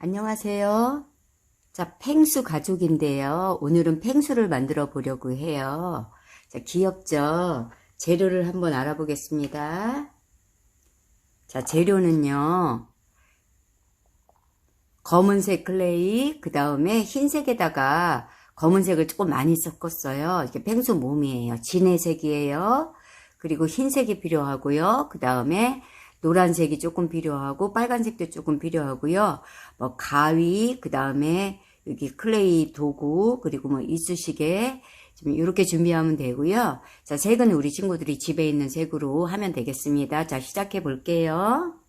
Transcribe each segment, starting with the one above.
안녕하세요. 자, 펭수 가족인데요. 오늘은 펭수를 만들어 보려고 해요. 자, 귀엽죠? 재료를 한번 알아보겠습니다. 자, 재료는요. 검은색 클레이, 그 다음에 흰색에다가 검은색을 조금 많이 섞었어요. 이게 펭수 몸이에요. 진해색이에요. 그리고 흰색이 필요하고요. 그 다음에 노란색이 조금 필요하고 빨간색도 조금 필요하고요. 뭐 가위, 그 다음에 여기 클레이 도구, 그리고 뭐 이쑤시개 좀 이렇게 준비하면 되고요. 자, 색은 우리 친구들이 집에 있는 색으로 하면 되겠습니다. 자, 시작해 볼게요.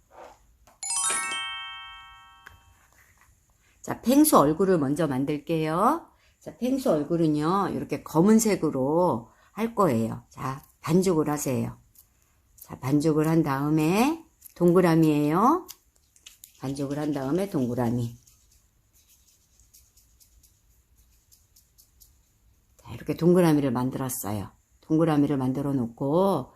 자, 펭수 얼굴을 먼저 만들게요. 자, 펭수 얼굴은요, 이렇게 검은색으로 할 거예요. 자, 반죽을 하세요. 자, 반죽을 한 다음에 동그라미예요. 반죽을 한 다음에 동그라미. 자, 이렇게 동그라미를 만들었어요. 동그라미를 만들어 놓고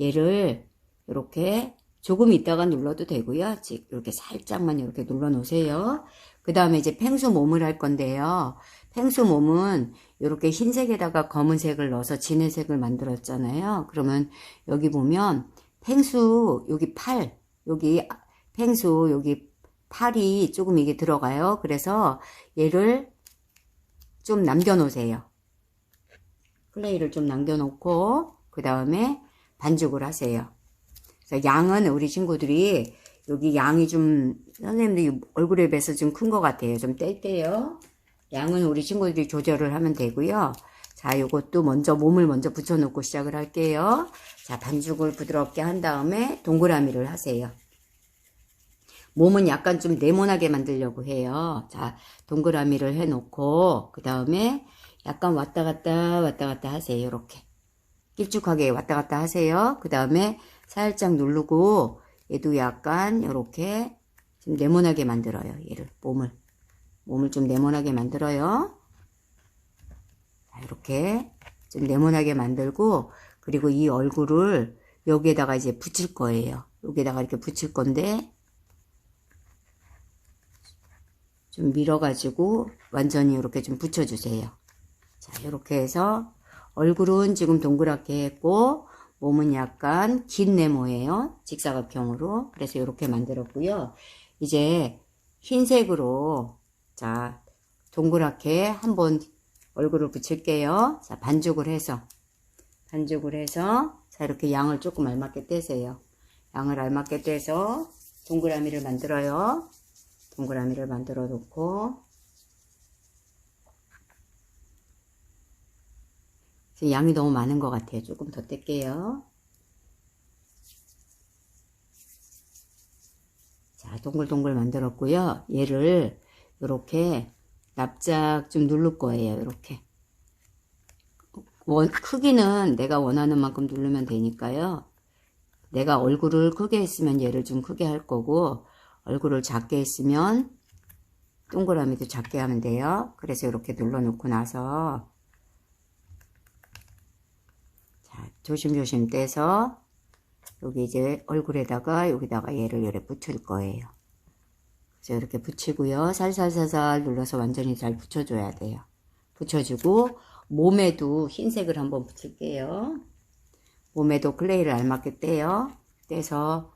얘를 이렇게 조금 있다가 눌러도 되고요. 이렇게 살짝만 이렇게 눌러 놓으세요. 그 다음에 이제 펭수 몸을 할 건데요. 펭수 몸은 이렇게 흰색에다가 검은색을 넣어서 진해색을 만들었잖아요. 그러면 여기 보면 펭수 여기 팔, 여기 펭수 여기 팔이 조금 이게 들어가요. 그래서 얘를 좀 남겨 놓으세요. 클레이를 좀 남겨 놓고 그 다음에 반죽을 하세요. 그래서 양은 우리 친구들이 여기 양이 좀 선생님들 얼굴에 비해서 좀 큰 것 같아요. 좀 뗄게요. 양은 우리 친구들이 조절을 하면 되고요. 자, 요것도 먼저 몸을 먼저 붙여놓고 시작을 할게요. 자, 반죽을 부드럽게 한 다음에 동그라미를 하세요. 몸은 약간 좀 네모나게 만들려고 해요. 자, 동그라미를 해놓고 그 다음에 약간 왔다 갔다 하세요. 이렇게 길쭉하게 왔다 갔다 하세요. 그 다음에 살짝 누르고 얘도 약간 이렇게 좀 네모나게 만들어요. 얘를 몸을 좀 네모나게 만들어요. 자, 이렇게 좀 네모나게 만들고 그리고 이 얼굴을 여기에다가 이제 붙일 거예요. 여기에다가 이렇게 붙일 건데 좀 밀어가지고 완전히 이렇게 좀 붙여주세요. 자, 이렇게 해서 얼굴은 지금 동그랗게 했고 몸은 약간 긴 네모예요. 직사각형으로. 그래서 이렇게 만들었고요. 이제 흰색으로 자, 동그랗게 한번 얼굴을 붙일게요. 자, 반죽을 해서 자, 이렇게 양을 조금 알맞게 떼세요. 양을 알맞게 떼서 동그라미를 만들어요. 동그라미를 만들어 놓고 양이 너무 많은 것 같아요. 조금 더 뗄게요. 자, 동글동글 만들었고요. 얘를 이렇게 납작 좀 누를 거예요. 이렇게 크기는 내가 원하는 만큼 누르면 되니까요. 내가 얼굴을 크게 했으면 얘를 좀 크게 할 거고 얼굴을 작게 했으면 동그라미도 작게 하면 돼요. 그래서 이렇게 눌러 놓고 나서 자, 조심조심 떼서 여기 이제 얼굴에다가 여기다가 얘를 이렇게 붙일 거예요. 그래서 이렇게 붙이고요. 살살살살 눌러서 완전히 잘 붙여줘야 돼요. 붙여주고 몸에도 흰색을 한번 붙일게요. 몸에도 클레이를 알맞게 떼요. 떼서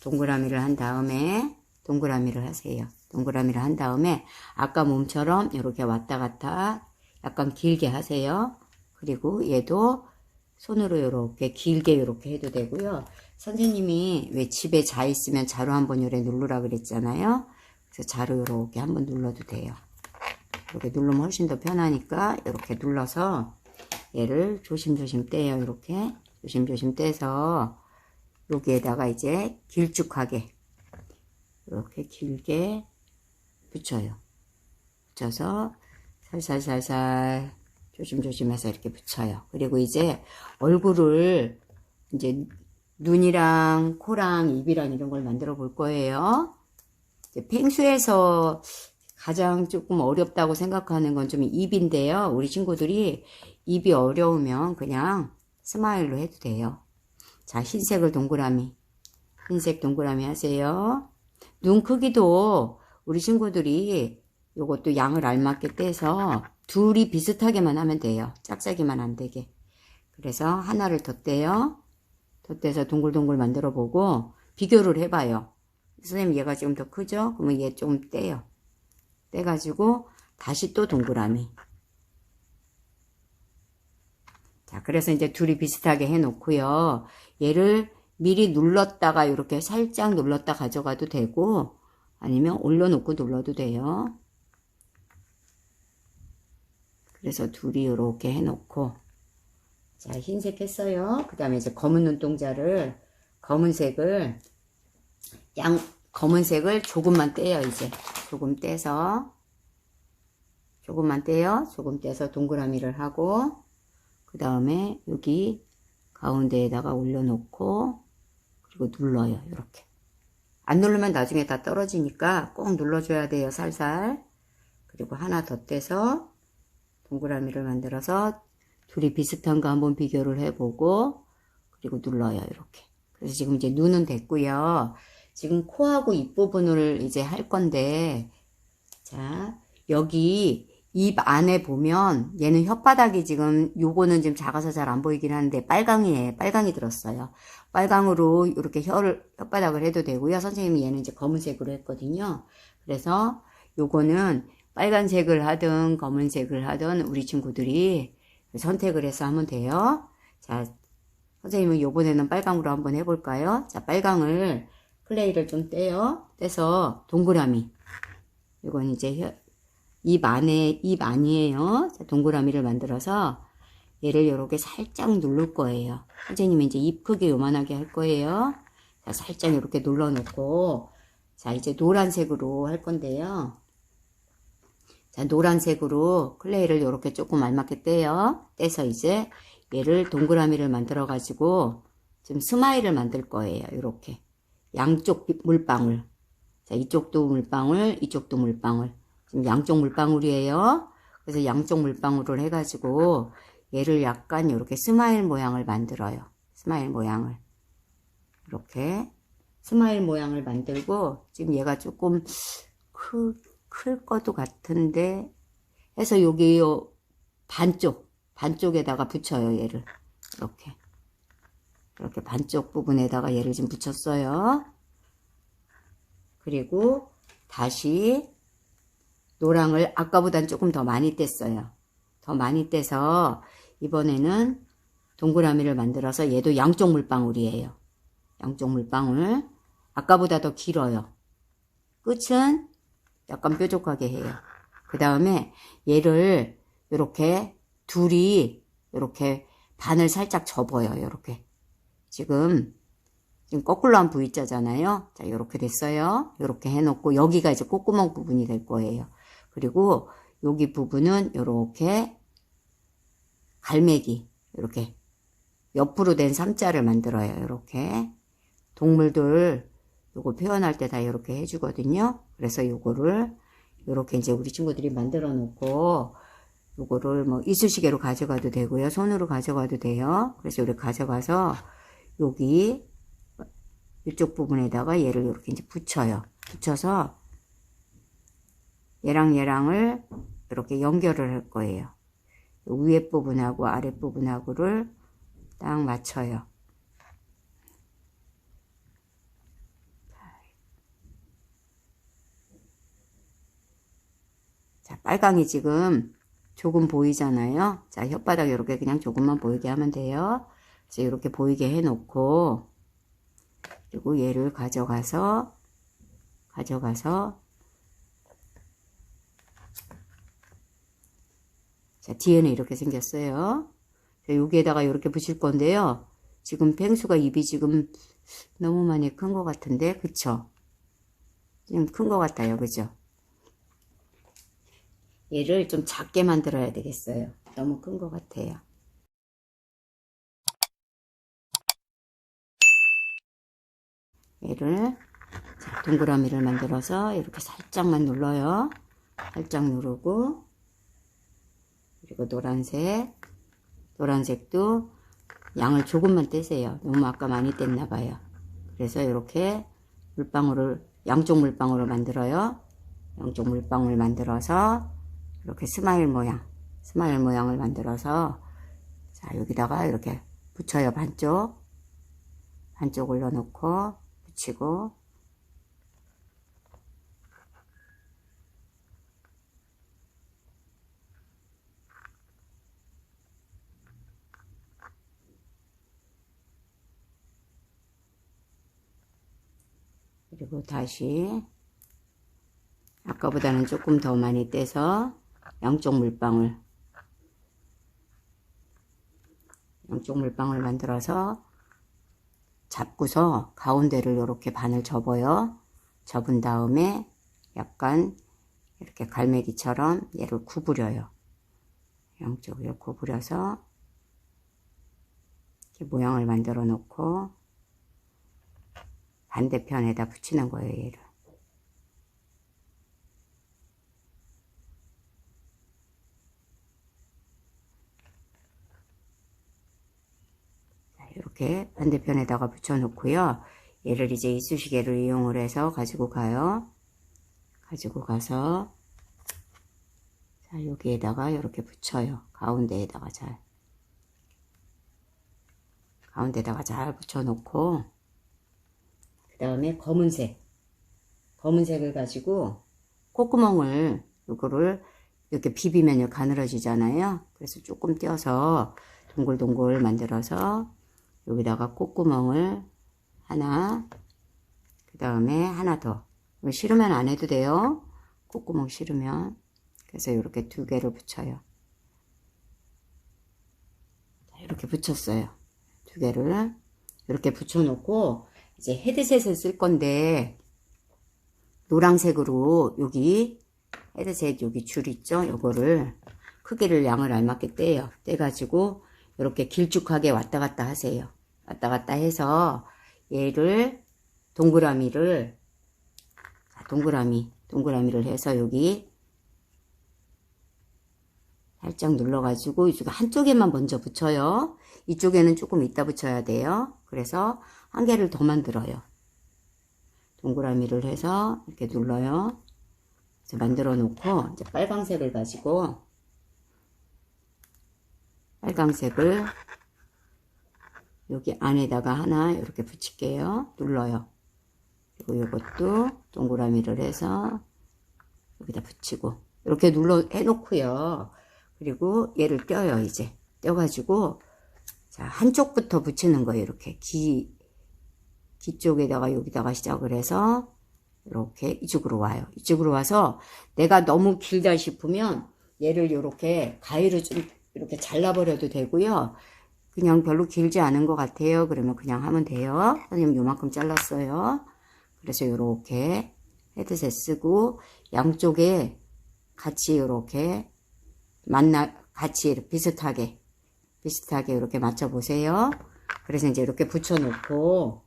동그라미를 한 다음에 동그라미를 하세요. 동그라미를 한 다음에 아까 몸처럼 이렇게 왔다 갔다 약간 길게 하세요. 그리고 얘도 손으로 이렇게 길게 이렇게 해도 되고요. 선생님이 왜 집에 자 있으면 자로 한번 요래 누르라 그랬잖아요. 그래서 자로 이렇게 한번 눌러도 돼요. 이렇게 누르면 훨씬 더 편하니까 이렇게 눌러서 얘를 조심조심 떼요. 이렇게 조심조심 떼서 여기에다가 이제 길쭉하게 이렇게 길게 붙여요. 붙여서 살살살살 조심조심해서 이렇게 붙여요. 그리고 이제 얼굴을 이제 눈이랑 코랑 입이랑 이런 걸 만들어 볼 거예요. 이제 펭수에서 가장 조금 어렵다고 생각하는 건 좀 입인데요. 우리 친구들이 입이 어려우면 그냥 스마일로 해도 돼요. 자, 흰색을 동그라미, 흰색 동그라미 하세요. 눈 크기도 우리 친구들이 요것도 양을 알맞게 떼서 둘이 비슷하게만 하면 돼요. 짝짝이만 안 되게. 그래서 하나를 더 떼요. 더 떼서 동글동글 만들어 보고 비교를 해봐요. 선생님 얘가 지금 더 크죠? 그러면 얘 좀 떼요. 떼가지고 다시 또 동그라미. 자, 그래서 이제 둘이 비슷하게 해놓고요. 얘를 미리 눌렀다가 이렇게 살짝 눌렀다 가져가도 되고 아니면 올려놓고 눌러도 돼요. 그래서 둘이 이렇게 해놓고 자, 흰색 했어요. 그 다음에 이제 검은 눈동자를 검은색을 조금만 떼요. 이제 조금 떼서 조금만 떼요. 조금 떼서 동그라미를 하고 그 다음에 여기 가운데에다가 올려놓고 그리고 눌러요. 이렇게 안 누르면 나중에 다 떨어지니까 꼭 눌러줘야 돼요. 살살. 그리고 하나 더 떼서 동그라미를 만들어서 둘이 비슷한 거 한번 비교를 해보고 그리고 눌러요. 이렇게. 그래서 지금 이제 눈은 됐고요. 지금 코하고 입 부분을 이제 할 건데 자, 여기 입 안에 보면 얘는 혓바닥이 지금 요거는 좀 작아서 잘 안 보이긴 하는데 빨강이 들었어요. 빨강으로 이렇게 혓바닥을 해도 되고요. 선생님이 얘는 이제 검은색으로 했거든요. 그래서 요거는 빨간색을 하든 검은색을 하든 우리 친구들이 선택을 해서 하면 돼요. 자, 선생님은 요번에는 빨강으로 한번 해볼까요? 자, 빨강을 클레이를 좀 떼서 동그라미. 이건 이제 입 안이에요. 자, 동그라미를 만들어서 얘를 이렇게 살짝 누를 거예요. 선생님이 이제 입 크게 요만하게 할 거예요. 자, 살짝 이렇게 눌러놓고 자, 이제 노란색으로 할 건데요. 자, 노란색으로 클레이를 이렇게 조금 알맞게 떼서 이제 얘를 동그라미를 만들어 가지고 지금 스마일을 만들 거예요. 이렇게 양쪽 물방울. 자, 이쪽도 물방울, 이쪽도 물방울. 지금 양쪽 물방울이에요. 그래서 양쪽 물방울을 해가지고 얘를 약간 이렇게 스마일 모양을 만들어요. 스마일 모양을. 이렇게 스마일 모양을 만들고 지금 얘가 조금 클 것도 같은데 해서 여기 반쪽에다가 붙여요. 얘를 이렇게 반쪽 부분에다가 얘를 좀 붙였어요. 그리고 다시 노랑을 아까보단 조금 더 많이 뗐어요. 더 많이 떼서 이번에는 동그라미를 만들어서 얘도 양쪽 물방울이에요. 양쪽 물방울. 아까보다 더 길어요. 끝은 약간 뾰족하게 해요. 그 다음에 얘를 이렇게 둘이 이렇게 반을 살짝 접어요. 이렇게. 지금 거꾸로 한 V자잖아요. 자, 이렇게 됐어요. 이렇게 해놓고 여기가 이제 콧구멍 부분이 될 거예요. 그리고 여기 부분은 이렇게 갈매기 이렇게 옆으로 된 3자를 만들어요. 이렇게 동물들 요거 표현할 때 다 이렇게 해주거든요. 그래서 요거를 이렇게 이제 우리 친구들이 만들어 놓고 요거를 뭐 이쑤시개로 가져가도 되고요. 손으로 가져가도 돼요. 그래서 이렇게 가져가서 여기 이쪽 부분에다가 얘를 이렇게 이제 붙여요. 붙여서 얘랑을 이렇게 연결을 할 거예요. 위에 부분하고 아래 부분하고를 딱 맞춰요. 자, 빨강이 지금 조금 보이잖아요. 자, 혓바닥 이렇게 그냥 조금만 보이게 하면 돼요. 그래서 이렇게 보이게 해놓고 그리고 얘를 가져가서 자, 뒤에는 이렇게 생겼어요. 자, 여기에다가 이렇게 붙일 건데요. 지금 펭수가 입이 지금 너무 많이 큰 것 같은데, 그쵸? 지금 큰 것 같아요, 그죠? 얘를 좀 작게 만들어야 되겠어요. 너무 큰 것 같아요. 얘를 자, 동그라미를 만들어서 이렇게 살짝만 눌러요. 살짝 누르고 그리고 노란색도 양을 조금만 떼세요. 너무 아까 많이 뗐나 봐요. 그래서 이렇게 물방울을 양쪽 물방울을 만들어요. 양쪽 물방울 만들어서 이렇게 스마일 모양을 만들어서 자, 여기다가 이렇게 붙여요. 반쪽 올려놓고 붙이고 그리고 다시 아까보다는 조금 더 많이 떼서 양쪽 물방울 만들어서 잡고서 가운데를 이렇게 반을 접어요. 접은 다음에 약간 이렇게 갈매기처럼 얘를 구부려요. 양쪽을 구부려서 이렇게 모양을 만들어 놓고 반대편에다 붙이는 거예요. 얘를. 이렇게 반대편에다가 붙여 놓고요. 얘를 이제 이쑤시개를 이용을 해서 가지고 가요. 가지고 가서 자, 여기에다가 이렇게 붙여요. 가운데다가 잘 붙여 놓고 그 다음에 검은색을 가지고 콧구멍을 요거를 이렇게 비비면 가늘어지잖아요. 그래서 조금 띄어서 동글동글 만들어서 여기다가 콧구멍을 하나, 그 다음에 하나 더. 싫으면 안 해도 돼요. 콧구멍 싫으면. 그래서 이렇게 2개를 붙여요. 이렇게 붙였어요. 2개를 이렇게 붙여놓고 이제 헤드셋을 쓸 건데 노란색으로 여기 헤드셋 여기 줄 있죠? 요거를 크기를 양을 알맞게 떼요. 떼가지고 이렇게 길쭉하게 왔다 갔다 하세요. 왔다 갔다 해서 얘를 동그라미를 해서 여기 살짝 눌러가지고 이쪽에 한쪽에만 먼저 붙여요. 이쪽에는 조금 이따 붙여야 돼요. 그래서 한 개를 더 만들어요. 동그라미를 해서 이렇게 눌러요. 그래서 만들어 놓고 이제 빨강색을 가지고 빨강색을 여기 안에다가 하나 이렇게 붙일게요. 눌러요. 그리고 이것도 동그라미를 해서 여기다 붙이고 이렇게 눌러 해놓고요. 그리고 얘를 떼어요. 이제 떼어가지고 자 한쪽부터 붙이는 거예요. 이렇게 귀 쪽에다가 여기다가 시작을 해서 이렇게 이쪽으로 와요. 이쪽으로 와서 내가 너무 길다 싶으면 얘를 이렇게 가위로 좀 이렇게 잘라버려도 되고요. 그냥 별로 길지 않은 것 같아요. 그러면 그냥 하면 돼요. 선생님 요만큼 잘랐어요. 그래서 이렇게 헤드셋 쓰고 양쪽에 같이 이렇게 같이 비슷하게 이렇게 맞춰 보세요. 그래서 이제 이렇게 붙여 놓고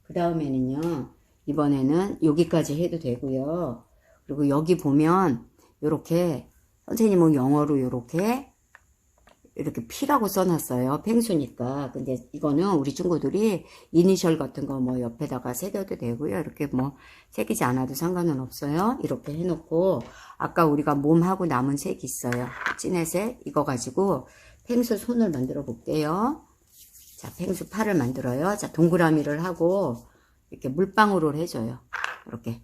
그 다음에는요 이번에는 여기까지 해도 되고요. 그리고 여기 보면 이렇게 선생님은 영어로 이렇게 P라고 써놨어요. 펭수니까. 근데 이거는 우리 친구들이 이니셜 같은 거 뭐 옆에다가 새겨도 되고요. 이렇게 뭐 새기지 않아도 상관은 없어요. 이렇게 해놓고 아까 우리가 몸하고 남은 색이 있어요. 진해색 이거 가지고 펭수 손을 만들어 볼게요. 자, 펭수 팔을 만들어요. 자, 동그라미를 하고 이렇게 물방울을 해줘요. 이렇게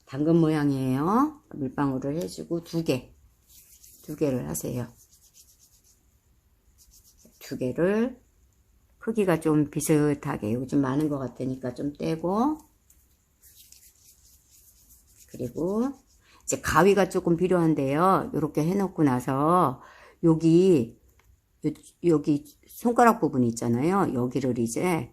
당근 모양이에요. 물방울을 해주고 2개를 하세요. 2개를 크기가 좀 비슷하게 요즘 많은 것 같으니까 좀 떼고 그리고 이제 가위가 조금 필요한데요. 이렇게 해놓고 나서 여기 손가락 부분 있잖아요. 여기를 이제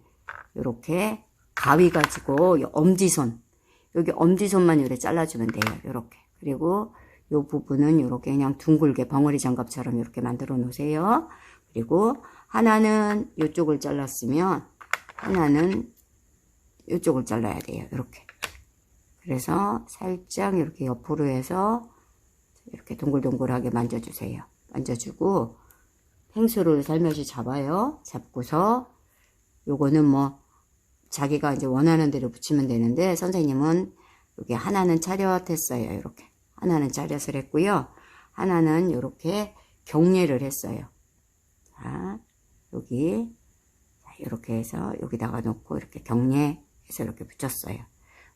이렇게 가위 가지고 여기 엄지손만 이렇게 잘라주면 돼요. 이렇게 그리고 이 부분은 이렇게 그냥 둥글게 벙어리 장갑처럼 이렇게 만들어 놓으세요. 그리고 하나는 이쪽을 잘랐으면 하나는 이쪽을 잘라야 돼요. 이렇게. 그래서 살짝 이렇게 옆으로 해서 이렇게 동글동글하게 만져주세요. 만져주고 펭수를 살며시 잡아요. 잡고서 요거는 뭐 자기가 이제 원하는 대로 붙이면 되는데, 선생님은 여기 하나는 차렷했어요. 이렇게. 하나는 차렷을 했고요. 하나는 이렇게 경례를 했어요. 자, 여기. 이렇게 해서 여기다가 놓고 이렇게 경례해서 이렇게 붙였어요.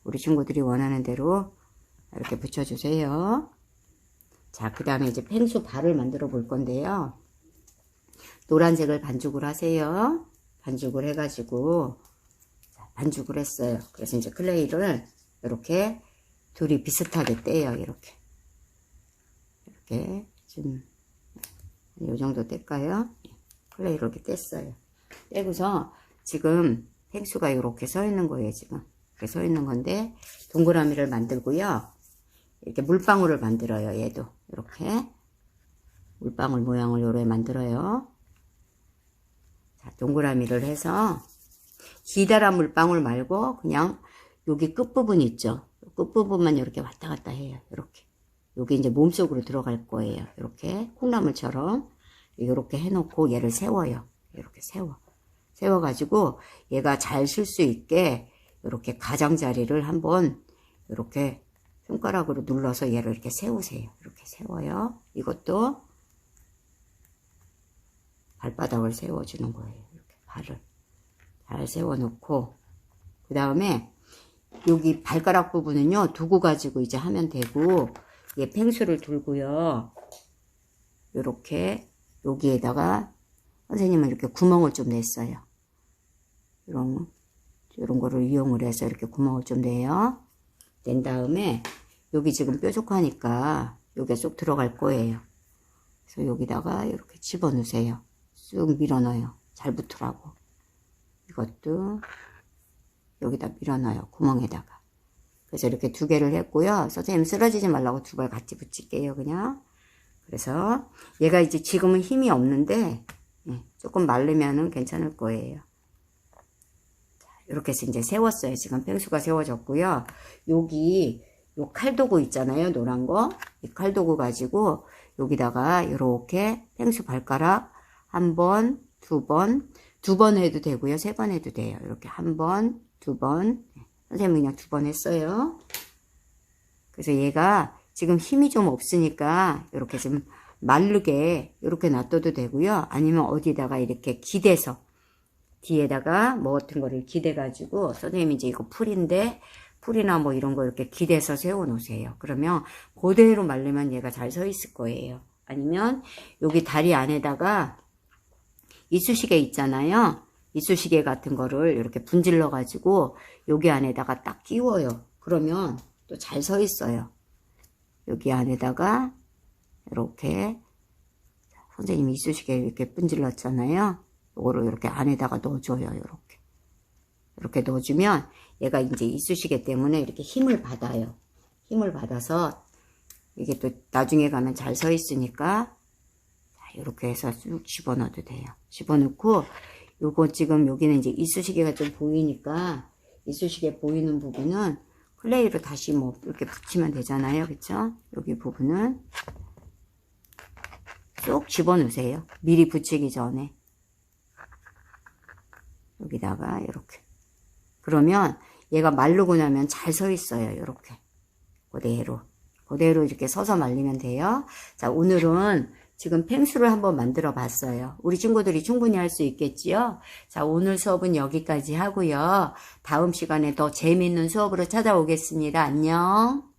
우리 친구들이 원하는 대로 이렇게 붙여주세요. 자, 그 다음에 이제 펭수 발을 만들어 볼 건데요. 노란색을 반죽을 하세요. 반죽을 해가지고, 반죽을 했어요. 그래서 이제 클레이를 이렇게 둘이 비슷하게 떼요. 이렇게. 이렇게, 지금, 이 정도 뗄까요? 클레이를 이렇게 뗐어요. 떼고서 지금 펭수가 이렇게 서 있는 거예요. 지금. 이렇게 서 있는 건데, 동그라미를 만들고요. 이렇게 물방울을 만들어요. 얘도. 이렇게. 물방울 모양을 요렇게 만들어요. 자, 동그라미를 해서, 기다란 물방울 말고, 그냥, 여기 끝부분 있죠? 끝부분만 이렇게 왔다 갔다 해요. 이렇게. 여기 이제 몸속으로 들어갈 거예요. 이렇게. 콩나물처럼. 이렇게 해놓고 얘를 세워요. 이렇게 세워가지고, 얘가 잘 쓸 수 있게, 이렇게 가장자리를 한번, 이렇게, 손가락으로 눌러서 얘를 이렇게 세우세요. 이렇게 세워요. 이것도 발바닥을 세워주는 거예요. 이렇게 발을 잘 세워놓고, 그 다음에 여기 발가락 부분은요, 두고 가지고 이제 하면 되고, 얘 펭수를 들고요, 이렇게 여기에다가 선생님은 이렇게 구멍을 좀 냈어요. 이런 거를 이용을 해서 이렇게 구멍을 좀 내요. 낸 다음에 여기 지금 뾰족하니까 여기에 쏙 들어갈 거예요. 그래서 여기다가 이렇게 집어넣으세요. 쑥 밀어넣어요. 잘 붙으라고. 이것도 여기다 밀어넣어요. 구멍에다가. 그래서 이렇게 두 개를 했고요. 선생님 쓰러지지 말라고 두 발 같이 붙일게요. 그냥. 그래서 얘가 이제 지금은 힘이 없는데 조금 마르면은 괜찮을 거예요. 이렇게 해서 이제 세웠어요. 지금 펭수가 세워졌고요. 여기 요 칼도구 있잖아요. 노란 거. 이 칼도구 가지고 여기다가 이렇게 펭수 발가락 한 번, 두 번 해도 되고요. 세 번 해도 돼요. 이렇게 한 번, 두 번. 선생님이 그냥 두 번 했어요. 그래서 얘가 지금 힘이 좀 없으니까 이렇게 좀 마르게 이렇게 놔둬도 되고요. 아니면 어디다가 이렇게 기대서 뒤에다가 뭐 같은 거를 기대가지고, 선생님이 이제 이거 풀이나 뭐 이런 거 이렇게 기대서 세워 놓으세요. 그러면 그대로 말리면 얘가 잘 서 있을 거예요. 아니면 여기 다리 안에다가 이쑤시개 있잖아요. 이쑤시개 같은 거를 이렇게 분질러 가지고 여기 안에다가 딱 끼워요. 그러면 또 잘 서 있어요. 여기 안에다가 이렇게 선생님이 이쑤시개 이렇게 분질렀잖아요. 요거를 이렇게 안에다가 넣어줘요. 이렇게 넣어주면 얘가 이제 이쑤시개 때문에 이렇게 힘을 받아요. 힘을 받아서 이게 또 나중에 가면 잘 서 있으니까 이렇게 해서 쭉 집어넣어도 돼요. 집어넣고 요거 지금 여기는 이제 이쑤시개가 좀 보이니까 이쑤시개 보이는 부분은 클레이로 다시 뭐 이렇게 붙이면 되잖아요. 그쵸? 여기 부분은 쏙 집어넣으세요. 미리 붙이기 전에. 여기다가 이렇게. 그러면 얘가 마르고 나면 잘 서 있어요. 이렇게. 그대로 이렇게 서서 말리면 돼요. 자, 오늘은 지금 펭수를 한번 만들어 봤어요. 우리 친구들이 충분히 할 수 있겠지요? 자, 오늘 수업은 여기까지 하고요. 다음 시간에 더 재미있는 수업으로 찾아오겠습니다. 안녕.